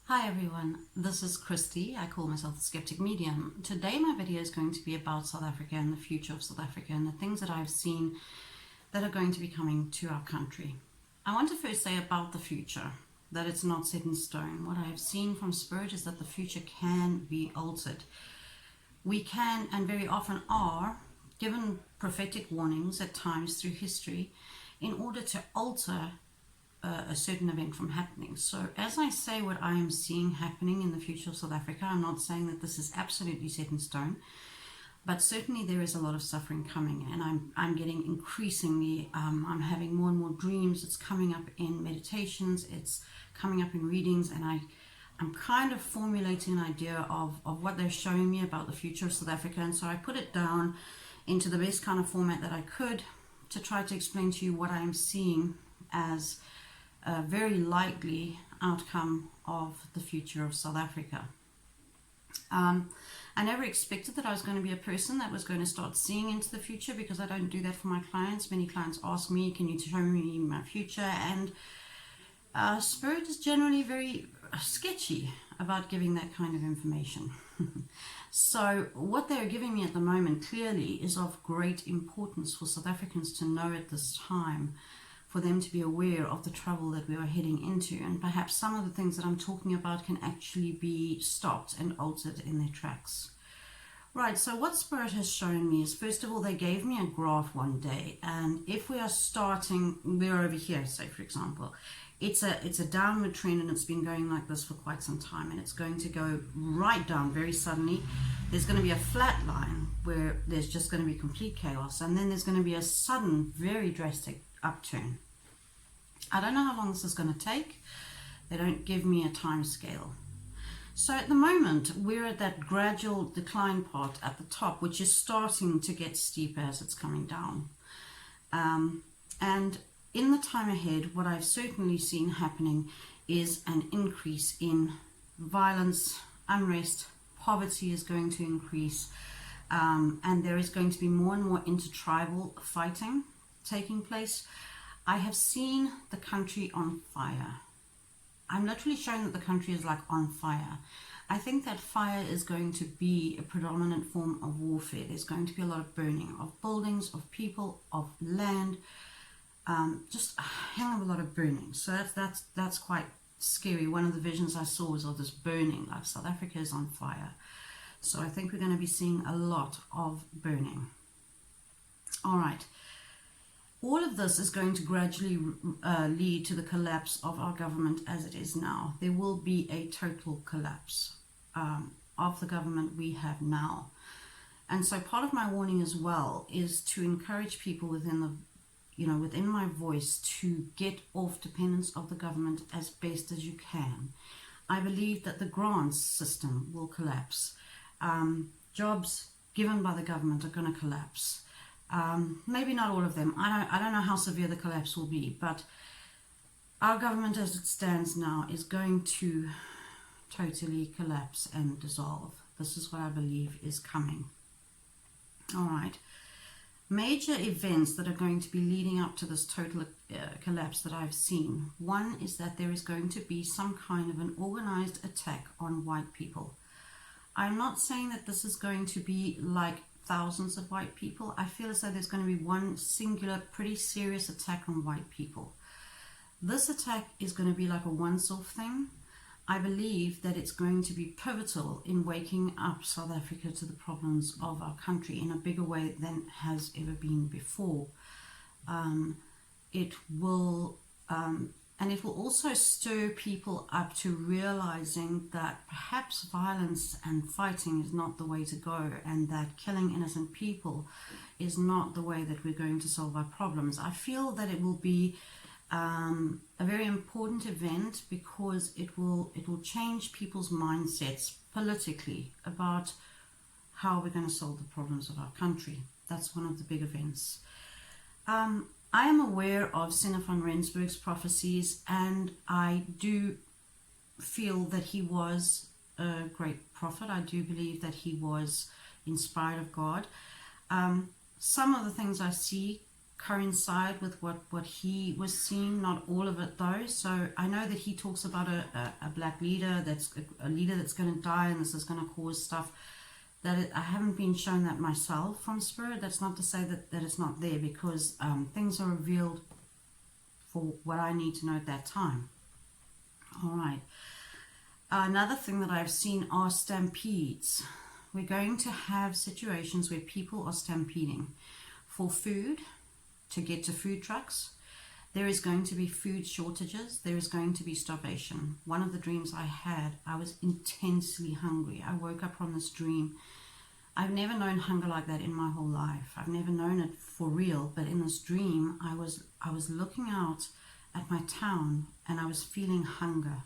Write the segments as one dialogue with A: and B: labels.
A: Hi everyone, this is Christy. I call myself the Skeptic Medium. Today my video is going to be about South Africa and the future of South Africa and the things that I've seen that are going to be coming to our country. I want to first say about the future that it's not set in stone. What I have seen from Spirit is that the future can be altered. We can, and very often are, given prophetic warnings at times through history in order to alter a certain event from happening. So as I say what I am seeing happening in the future of South Africa, I'm not saying that this is absolutely set in stone, but certainly there is a lot of suffering coming, and I'm getting increasingly, I'm having more and more dreams. It's coming up in meditations, it's coming up in readings, and I'm kind of formulating an idea of what they're showing me about the future of South Africa. And so I put it down into the best kind of format that I could to try to explain to you what I am seeing as a very likely outcome of the future of South Africa. I never expected that I was going to be a person that was going to start seeing into the future, because I don't do that for my clients. Many clients ask me, can you show me my future? And Spirit is generally very sketchy about giving that kind of information. So what they're giving me at the moment clearly is of great importance for South Africans to know at this time, for them to be aware of the trouble that we are heading into, and perhaps some of the things that I'm talking about can actually be stopped and altered in their tracks. Right, so what Spirit has shown me is, first of all, they gave me a graph one day, and if we are starting, we're over here, say for example, it's a downward trend, and it's been going like this for quite some time, and it's going to go right down very suddenly. There's going to be a flat line where there's just going to be complete chaos, and then there's going to be a sudden, very drastic upturn. I don't know how long this is going to take. They don't give me a time scale. So at the moment we're at that gradual decline part at the top, which is starting to get steeper as it's coming down. And in the time ahead, what I've certainly seen happening is an increase in violence, unrest, poverty is going to increase, and there is going to be more and more intertribal fighting taking place. I have seen the country on fire. I'm literally showing that the country is like on fire. I think that fire is going to be a predominant form of warfare. There's going to be a lot of burning of buildings, of people, of land, just a hell of a lot of burning. So that's quite scary. One of the visions I saw was of this burning, like South Africa is on fire. So I think we're going to be seeing a lot of burning. All right. All of this is going to gradually lead to the collapse of our government as it is now. There will be a total collapse of the government we have now. And so part of my warning as well is to encourage people within my voice to get off dependence of the government as best as you can. I believe that the grants system will collapse. Jobs given by the government are going to collapse. Maybe not all of them. I don't know how severe the collapse will be, but our government as it stands now is going to totally collapse and dissolve. This is what I believe is coming. All right. Major events that are going to be leading up to this total collapse that I've seen. One is that there is going to be some kind of an organized attack on white people. I'm not saying that this is going to be like thousands of white people. I feel as though there's going to be one singular, pretty serious attack on white people. This attack is going to be like a once-off thing. I believe that it's going to be pivotal in waking up South Africa to the problems of our country in a bigger way than has ever been before. It will also stir people up to realizing that perhaps violence and fighting is not the way to go, and that killing innocent people is not the way that we're going to solve our problems. I feel that it will be a very important event, because it will change people's mindsets politically about how we're going to solve the problems of our country. That's one of the big events. I am aware of Senator van Rensburg's prophecies, and I do feel that he was a great prophet. I do believe that he was inspired of God. Some of the things I see coincide with what he was seeing, not all of it though. So I know that he talks about a black leader, that's a leader that's going to die, and this is going to cause stuff that I haven't been shown that myself from spirit. That's not to say that it's not there, because things are revealed for what I need to know at that time. All right. Another thing that I've seen are stampedes. We're going to have situations where people are stampeding for food, to get to food trucks. There is going to be food shortages. There is going to be starvation. One of the dreams I had, I was intensely hungry. I woke up from this dream. I've never known hunger like that in my whole life. I've never known it for real, but in this dream, I was looking out at my town and I was feeling hunger,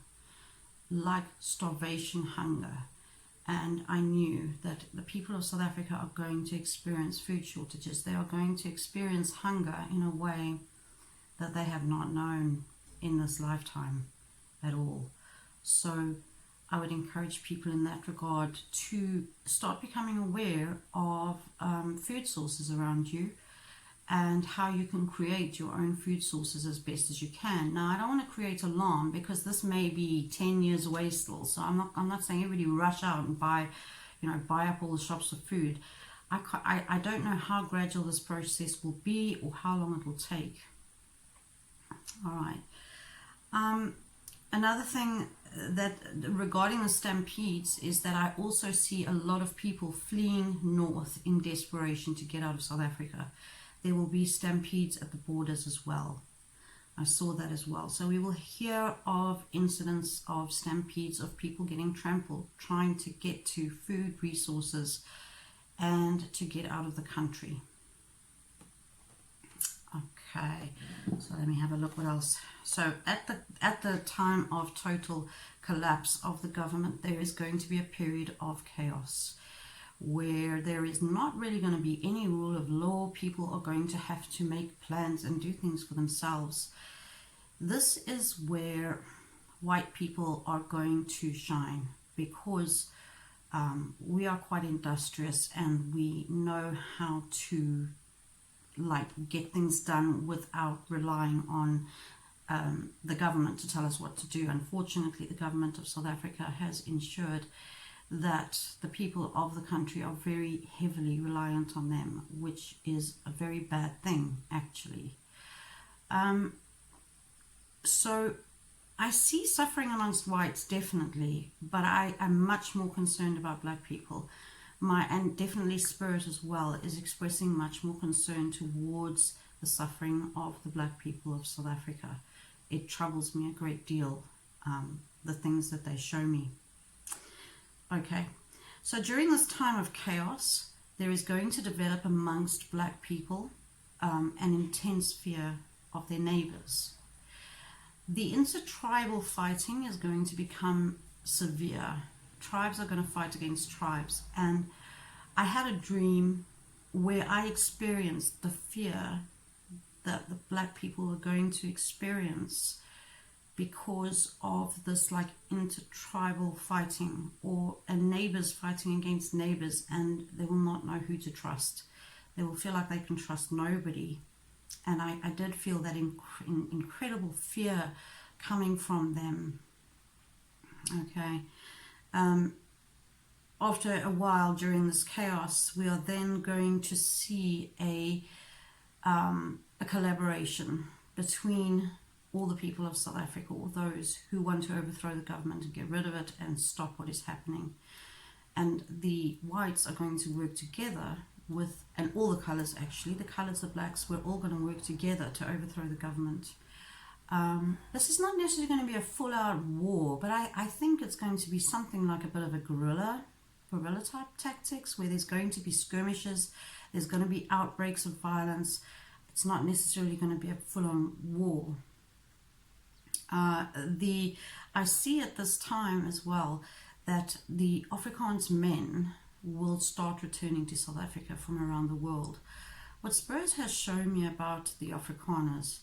A: like starvation hunger. And I knew that the people of South Africa are going to experience food shortages. They are going to experience hunger in a way that they have not known in this lifetime at all. So I would encourage people in that regard to start becoming aware of food sources around you, and how you can create your own food sources as best as you can. Now, I don't want to create alarm, because this may be 10 years away still. So I'm not saying everybody rush out and buy up all the shops of food. I don't know how gradual this process will be or how long it will take. All right. Another thing that regarding the stampedes is that I also see a lot of people fleeing north in desperation to get out of South Africa. There will be stampedes at the borders as well. I saw that as well. So we will hear of incidents of stampedes, of people getting trampled, trying to get to food resources and to get out of the country. Okay, so let me have a look what else. So at the time of total collapse of the government, there is going to be a period of chaos, where there is not really going to be any rule of law. People are going to have to make plans and do things for themselves. This is where white people are going to shine, because we are quite industrious and we know how to get things done without relying on the government to tell us what to do. Unfortunately, the government of South Africa has ensured that the people of the country are very heavily reliant on them, which is a very bad thing, actually. So I see suffering amongst whites, definitely, but I am much more concerned about black people. And definitely spirit as well is expressing much more concern towards the suffering of the black people of South Africa. It troubles me a great deal, the things that they show me. Okay, so during this time of chaos, there is going to develop amongst black people an intense fear of their neighbors. The intertribal fighting is going to become severe. Tribes are going to fight against tribes. And I had a dream where I experienced the fear that the black people are going to experience because of this intertribal fighting, or neighbors fighting against neighbors, and they will not know who to trust. They will feel like they can trust nobody. And I did feel that incredible fear coming from them. Okay. After a while during this chaos, we are then going to see a collaboration between all the people of South Africa, or those who want to overthrow the government and get rid of it and stop what is happening. And the whites are going to work together with, and all the colors actually, the colors, the blacks, we're all going to work together to overthrow the government. This is not necessarily going to be a full-out war, but I think it's going to be something like a bit of a guerrilla type tactics, where there's going to be skirmishes, there's going to be outbreaks of violence. It's not necessarily going to be a full-on war. I see at this time as well that the Afrikaans men will start returning to South Africa from around the world. What Spirit has shown me about the Afrikaners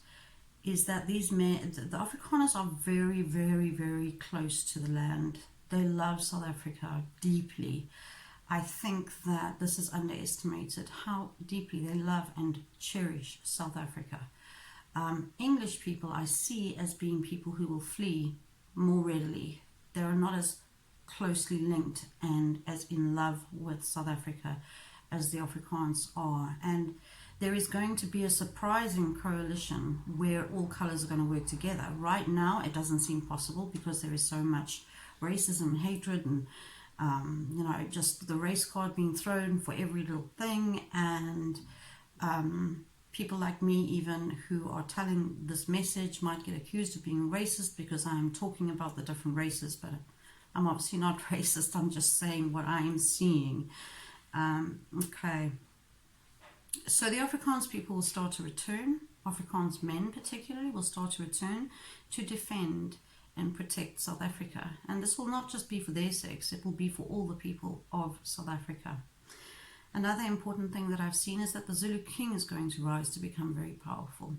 A: is that these men, the Afrikaners, are very, very, very close to the land. They love South Africa deeply. I think that this is underestimated, how deeply they love and cherish South Africa. English people I see as being people who will flee more readily. They are not as closely linked and as in love with South Africa as the Afrikaans are. And there is going to be a surprising coalition where all colours are going to work together. Right now, it doesn't seem possible because there is so much racism, hatred, and just the race card being thrown for every little thing. And people like me, even who are telling this message, might get accused of being racist because I'm talking about the different races, but I'm obviously not racist. I'm just saying what I am seeing. Okay. So the Afrikaans people will start to return. Afrikaans men particularly will start to return to defend and protect South Africa. And this will not just be for their sakes, it will be for all the people of South Africa. Another important thing that I've seen is that the Zulu king is going to rise to become very powerful.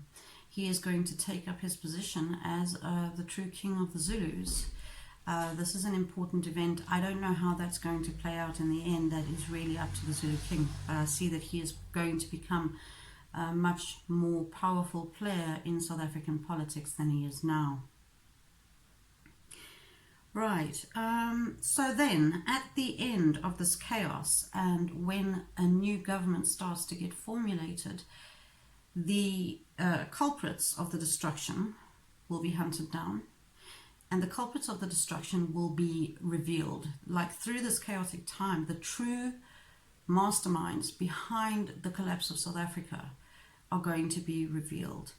A: He is going to take up his position as the true king of the Zulus. This is an important event. I don't know how that's going to play out in the end. That is really up to the Zulu king. But I see that he is going to become a much more powerful player in South African politics than he is now. Right, so then at the end of this chaos, and when a new government starts to get formulated, the culprits of the destruction will be hunted down, and the culprits of the destruction will be revealed. Like through this chaotic time, the true masterminds behind the collapse of South Africa are going to be revealed.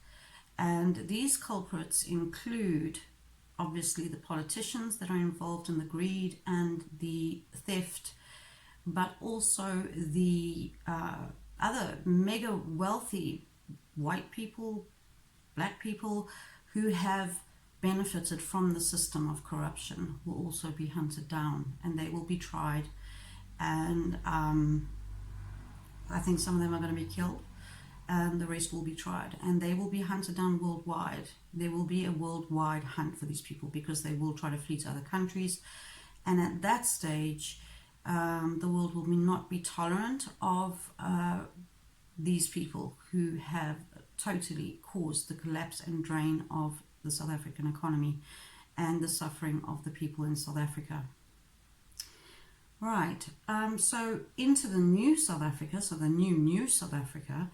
A: And these culprits include obviously the politicians that are involved in the greed and the theft, but also the other mega wealthy white people, black people who have benefited from the system of corruption will also be hunted down, and they will be tried. And I think some of them are going to be killed, and the rest will be tried, and they will be hunted down worldwide. There will be a worldwide hunt for these people because they will try to flee to other countries, and at that stage the world will not be tolerant of these people who have totally caused the collapse and drain of the South African economy and the suffering of the people in South Africa. Right, so into the new South Africa, so the new South Africa,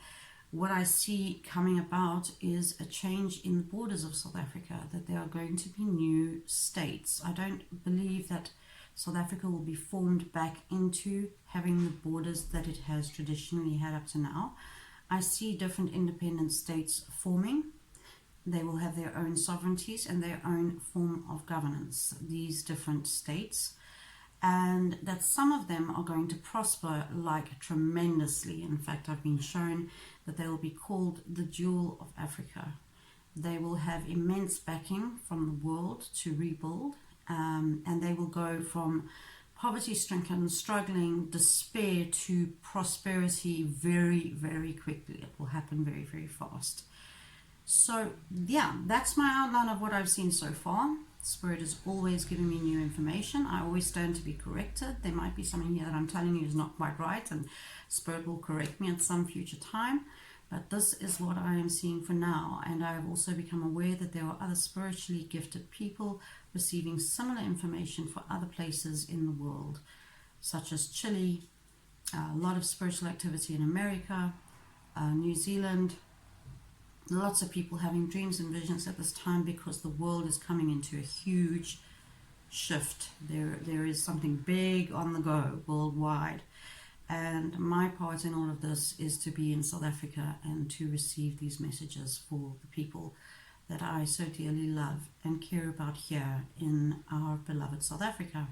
A: what I see coming about is a change in the borders of South Africa, that there are going to be new states. I don't believe that South Africa will be formed back into having the borders that it has traditionally had up to now. I see different independent states forming. They will have their own sovereignties and their own form of governance, these different states, and that some of them are going to prosper like tremendously. In fact, I've been shown that they will be called the Jewel of Africa. They will have immense backing from the world to rebuild, and they will go from poverty-stricken, struggling, despair to prosperity very, very quickly. It will happen very, very fast. So yeah, that's my outline of what I've seen so far. Spirit is always giving me new information. I always stand to be corrected. There might be something here that I'm telling you is not quite right, and Spirit will correct me at some future time. But this is what I am seeing for now. And I have also become aware that there are other spiritually gifted people receiving similar information for other places in the world, such as Chile, a lot of spiritual activity in America, New Zealand. Lots of people having dreams and visions at this time because the world is coming into a huge shift. There is something big on the go worldwide. And my part in all of this is to be in South Africa and to receive these messages for the people that I so dearly love and care about here in our beloved South Africa.